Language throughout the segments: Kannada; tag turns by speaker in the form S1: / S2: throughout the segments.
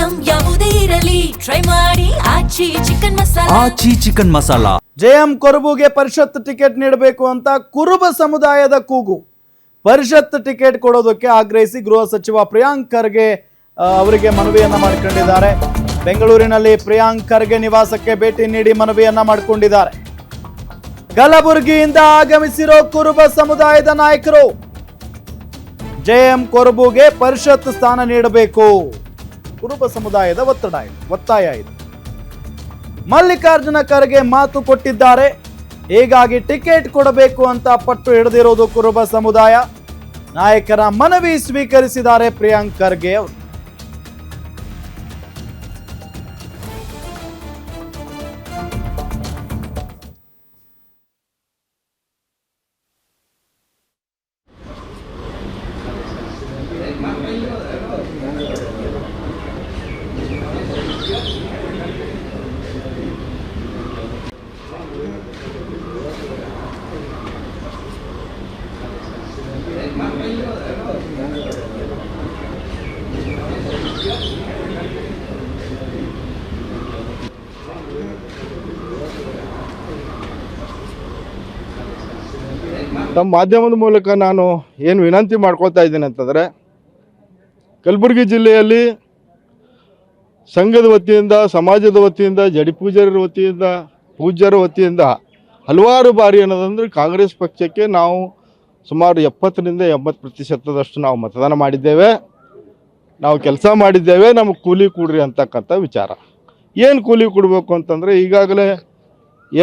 S1: ಐಟಂ ಯಾವುದೇ ಇರಲಿ ಟ್ರೈ ಮಾಡಿ ಆಚಿ ಚಿಕನ್ ಮಸಾಲಾ.
S2: ಜೆಎಂ ಕೊರಬುಗೆ ಪರಿಷತ್ ಟಿಕೆಟ್ ನೀಡಬೇಕು ಅಂತ ಕುರುಬ ಸಮುದಾಯದ ಕೂಗು. ಪರಿಷತ್ ಟಿಕೆಟ್ ಕೊಡೋದಕ್ಕೆ ಆಗ್ರಹಿಸಿ ಗೃಹ ಸಚಿವ ಪ್ರಿಯಾಂಕ್ ಖರ್ಗೆ ಅವರಿಗೆ ಮನವಿಯನ್ನ ಮಾಡಿಕೊಂಡಿದ್ದಾರೆ. ಬೆಂಗಳೂರಿನಲ್ಲಿ ಪ್ರಿಯಾಂಕ್ ಖರ್ಗೆ ನಿವಾಸಕ್ಕೆ ಭೇಟಿ ನೀಡಿ ಮನವಿಯನ್ನ ಮಾಡಿಕೊಂಡಿದ್ದಾರೆ. ಕಲಬುರಗಿಯಿಂದ ಆಗಮಿಸಿರೋ ಕುರುಬ ಸಮುದಾಯದ ನಾಯಕರು ಜೆಎಂ ಕೊರಬುಗೆ ಪರಿಷತ್ ಸ್ಥಾನ ನೀಡಬೇಕು. ಕುರುಬ ಸಮುದಾಯದ ಒತ್ತಾಯ ಇದೆ. ಮಲ್ಲಿಕಾರ್ಜುನ ಖರ್ಗೆ ಮಾತು ಕೊಟ್ಟಿದ್ದಾರೆ. ಹೀಗಾಗಿ ಟಿಕೆಟ್ ಕೊಡಬೇಕು ಅಂತ ಪಟ್ಟು ಹಿಡಿದಿರೋದು ಕುರುಬ ಸಮುದಾಯ. ನಾಯಕರ ಮನವಿ ಸ್ವೀಕರಿಸಿದ್ದಾರೆ ಪ್ರಿಯಾಂಕ್ ಖರ್ಗೆ ಅವರು.
S3: ತಮ್ಮ ಮಾಧ್ಯಮದ ಮೂಲಕ ನಾನು ಏನು ವಿನಂತಿ ಮಾಡ್ಕೊತಾ ಇದ್ದೀನಿ ಅಂತಂದರೆ, ಕಲಬುರಗಿ ಜಿಲ್ಲೆಯಲ್ಲಿ ಸಂಘದ ವತಿಯಿಂದ, ಸಮಾಜದ ವತಿಯಿಂದ, ಜಡಿಪೂಜಾರರ ವತಿಯಿಂದ, ಪೂಜ್ಯರ ವತಿಯಿಂದ ಹಲವಾರು ಬಾರಿ ಅನ್ನೋದಂದರೆ ಕಾಂಗ್ರೆಸ್ ಪಕ್ಷಕ್ಕೆ ನಾವು ಸುಮಾರು 70ರಿಂದ 80% ನಾವು ಮತದಾನ ಮಾಡಿದ್ದೇವೆ, ನಾವು ಕೆಲಸ ಮಾಡಿದ್ದೇವೆ. ನಮಗೆ ಕೂಲಿ ಕೊಡ್ರಿ ಅಂತಕ್ಕಂಥ ವಿಚಾರ. ಏನು ಕೂಲಿ ಕೊಡಬೇಕು ಅಂತಂದರೆ, ಈಗಾಗಲೇ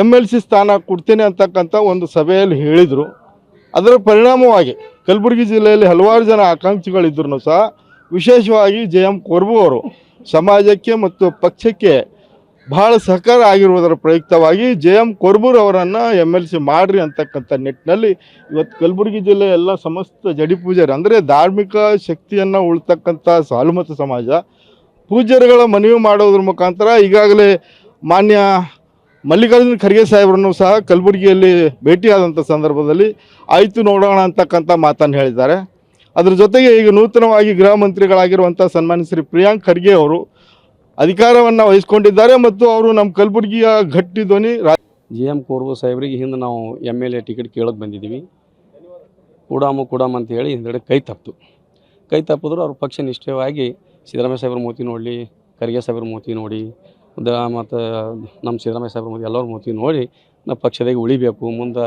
S3: MLC ಸ್ಥಾನ ಕೊಡ್ತೇನೆ ಅಂತಕ್ಕಂಥ ಒಂದು ಸಭೆಯಲ್ಲಿ ಹೇಳಿದರು. ಅದರ ಪರಿಣಾಮವಾಗಿ ಕಲಬುರಗಿ ಜಿಲ್ಲೆಯಲ್ಲಿ ಹಲವಾರು ಜನ ಆಕಾಂಕ್ಷಿಗಳಿದ್ರೂ ಸಹ ವಿಶೇಷವಾಗಿ ಜೆಎಂ ಕೊರಬು ಅವರು ಸಮಾಜಕ್ಕೆ ಮತ್ತು ಪಕ್ಷಕ್ಕೆ ಬಹಳ ಸಹಕಾರ ಆಗಿರುವುದರ ಪ್ರಯುಕ್ತವಾಗಿ ಜೆಎಂ ಕೊರಬುರವರನ್ನು MLC ಮಾಡಿರಿ ಅಂತಕ್ಕಂಥ ನಿಟ್ಟಿನಲ್ಲಿ ಇವತ್ತು ಕಲಬುರಗಿ ಜಿಲ್ಲೆಯ ಎಲ್ಲ ಸಮಸ್ತ ಜಡಿಪೂಜಾರಿ ಅಂದರೆ ಧಾರ್ಮಿಕ ಶಕ್ತಿಯನ್ನು ಉಳ್ತಕ್ಕಂಥ ಸಾಲುಮತ ಸಮಾಜ ಪೂಜ್ಯರುಗಳ ಮನವಿ ಮಾಡೋದ್ರ ಮುಖಾಂತರ ಈಗಾಗಲೇ ಮಾನ್ಯ ಮಲ್ಲಿಕಾರ್ಜುನ ಖರ್ಗೆ ಸಾಹೇಬರನ್ನು ಸಹ ಕಲಬುರಗಿಯಲ್ಲಿ ಭೇಟಿಯಾದಂಥ ಸಂದರ್ಭದಲ್ಲಿ ಆಯಿತು ನೋಡೋಣ ಅಂತಕ್ಕಂಥ ಮಾತನ್ನು ಹೇಳಿದ್ದಾರೆ. ಅದರ ಜೊತೆಗೆ ಈಗ ನೂತನವಾಗಿ ಗೃಹ ಮಂತ್ರಿಗಳಾಗಿರುವಂಥ ಸನ್ಮಾನ್ಯ ಶ್ರೀ ಪ್ರಿಯಾಂಕ್ ಖರ್ಗೆ ಅವರು ಅಧಿಕಾರವನ್ನು ವಹಿಸ್ಕೊಂಡಿದ್ದಾರೆ ಮತ್ತು ಅವರು ನಮ್ಮ ಕಲಬುರಗಿಯ ಗಟ್ಟಿ ಧ್ವನಿ.
S4: ಜೆಎಂ ಕೊರಬು ಸಾಹೇಬರಿಗೆ ಹಿಂದೆ ನಾವು MLA ಟಿಕೆಟ್ ಕೇಳೋಕೆ ಬಂದಿದ್ದೀವಿ. ಕೂಡಾಮ ಅಂತ ಹೇಳಿ ಹಿಂದೆಡೆ ಕೈ ತಪ್ಪಿದ್ರು ಅವ್ರ ಪಕ್ಷ ನಿಷ್ಠವಾಗಿ ಸಿದ್ದರಾಮಯ್ಯ ಸಾಹೇಬ್ರ ಮೂತಿ ನೋಡಲಿ, ಖರ್ಗೆ ಸಾಹೇಬ್ರ ಮೂತಿ ನೋಡಿ, ಮತ್ತು ನಮ್ಮ ಸಿದ್ದರಾಮಯ್ಯ ಸಾಹೇಬ್ರ ಮೂತಿ ಎಲ್ಲರ ಮೂತಿ ನೋಡಿ ನಾವು ಪಕ್ಷದಾಗೆ ಉಳಿಬೇಕು, ಮುಂದೆ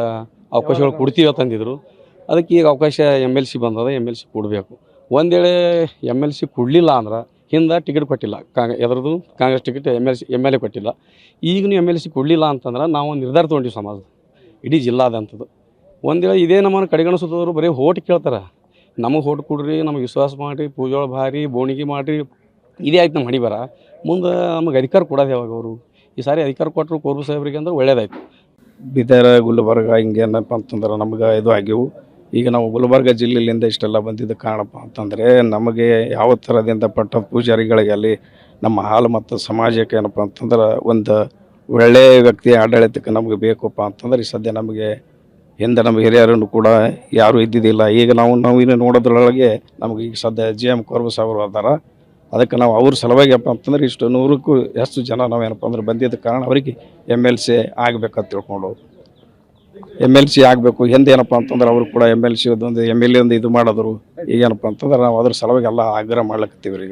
S4: ಅವಕಾಶಗಳು ಕೊಡ್ತೀವಿ ಅಂತಂದಿದ್ರು. ಅದಕ್ಕೆ ಈಗ ಅವಕಾಶ MLC ಬಂದದ, MLC ಕೊಡಬೇಕು. ಒಂದು ವೇಳೆ MLC ಕೊಡಲಿಲ್ಲ ಅಂದ್ರೆ ಹಿಂದೆ ಟಿಕೆಟ್ ಕೊಟ್ಟಿಲ್ಲ, ಎದ್ರದ್ದು ಕಾಂಗ್ರೆಸ್ ಟಿಕೆಟ್ MLA ಕೊಟ್ಟಿಲ್ಲ. ಈಗೂ MLC ಕೊಡಲಿಲ್ಲ ಅಂತಂದ್ರೆ ನಾವು ನಿರ್ಧಾರ ತೊಗೊಂಡಿವಿ ಸಮಾಜ ಇಡೀ ಜಿಲ್ಲಾದಂಥದ್ದು. ಒಂದು ವೇಳೆ ಇದೇ ನಮ್ಮನ್ನು ಕಡೆಗಣಿಸೋದವರು ಬರೀ ಹೋಟ್ ಕೇಳ್ತಾರೆ, ನಮಗೆ ಹೋಟ್ ಕೊಡ್ರಿ, ನಮಗೆ ವಿಶ್ವಾಸ ಮಾಡಿರಿ, ಪೂಜೋಳ ಭಾರಿ ಬೋಣಿಗೆ ಮಾಡಿರಿ, ಇದೇ ಆಯ್ತು ನಮ್ಮ ಹಣಿ ಬರ. ಮುಂದೆ ನಮಗೆ ಅಧಿಕಾರ ಕೊಡೋದು ಯಾವಾಗ ಅವರು? ಈ ಸಾರಿ ಅಧಿಕಾರ ಕೊಟ್ಟರು ಕೊರಬು ಸಾಹೇಬ್ರಿಗೆ ಅಂದ್ರೆ ಒಳ್ಳೇದಾಯ್ತು.
S5: ಬೀದರ್, ಗುಲ್ಬರ್ಗ ಹಿಂಗೇನಪ್ಪ ಅಂತಂದ್ರೆ ನಮ್ಗೆ ಇದು ಆಗಿವು. ಈಗ ನಾವು ಗುಲ್ಬರ್ಗ ಜಿಲ್ಲೆಯಿಂದ ಇಷ್ಟೆಲ್ಲ ಬಂದಿದ್ದು ಕಾರಣಪ್ಪ ಅಂತಂದರೆ, ನಮಗೆ ಯಾವ ಥರದಿಂದ ಪಟ್ಟ ಪೂಜಾರಿಗಳಿಗಲ್ಲಿ ನಮ್ಮ ಹಾಲು ಮತ್ತು ಸಮಾಜಕ್ಕೆ ಏನಪ್ಪ ಅಂತಂದ್ರೆ ಒಂದು ಒಳ್ಳೆಯ ವ್ಯಕ್ತಿ ಆಡಳಿತಕ್ಕೆ ನಮಗೆ ಬೇಕಪ್ಪ ಅಂತಂದ್ರೆ ಈ ಸದ್ಯ ನಮಗೆ ಹಿಂದೆ ನಮ್ಮ ಹಿರಿಯರನ್ನು ಕೂಡ ಯಾರೂ ಇದ್ದಿದ್ದಿಲ್ಲ. ಈಗ ನಾವು ಇನ್ನು ನೋಡೋದ್ರೊಳಗೆ ನಮಗೆ ಈಗ ಸದ್ಯ ಜೆಎಂ ಕೊರಬು ಸಾಹೇಬರು ಅದಾರ. ಅದಕ್ಕೆ ನಾವು ಅವ್ರ ಸಲುವಾಗಿ ಏನಪ್ಪ ಅಂತಂದ್ರೆ ಇಷ್ಟು 100ಕ್ಕೂ ಹೆಚ್ಚು ಜನ ನಾವೇನಪ್ಪ ಅಂದ್ರೆ ಬಂದಿದ್ದ ಕಾರಣ ಅವರಿಗೆ MLC ಆಗಬೇಕಂತ ತಿಳ್ಕೊಂಡು MLC ಆಗಬೇಕು. ಹಿಂದೆ ಏನಪ್ಪ ಅಂತಂದ್ರೆ ಅವರು ಕೂಡ MLC ಒಂದು MLA ಒಂದು ಇದು ಮಾಡಿದ್ರು. ಈಗೇನಪ್ಪ ಅಂತಂದ್ರೆ ನಾವು ಅದ್ರ ಸಲುವಾಗಿ ಎಲ್ಲ ಆಗ್ರಹ ಮಾಡ್ಲಿಕ್ಕತ್ತೀವಿ ಈಗ.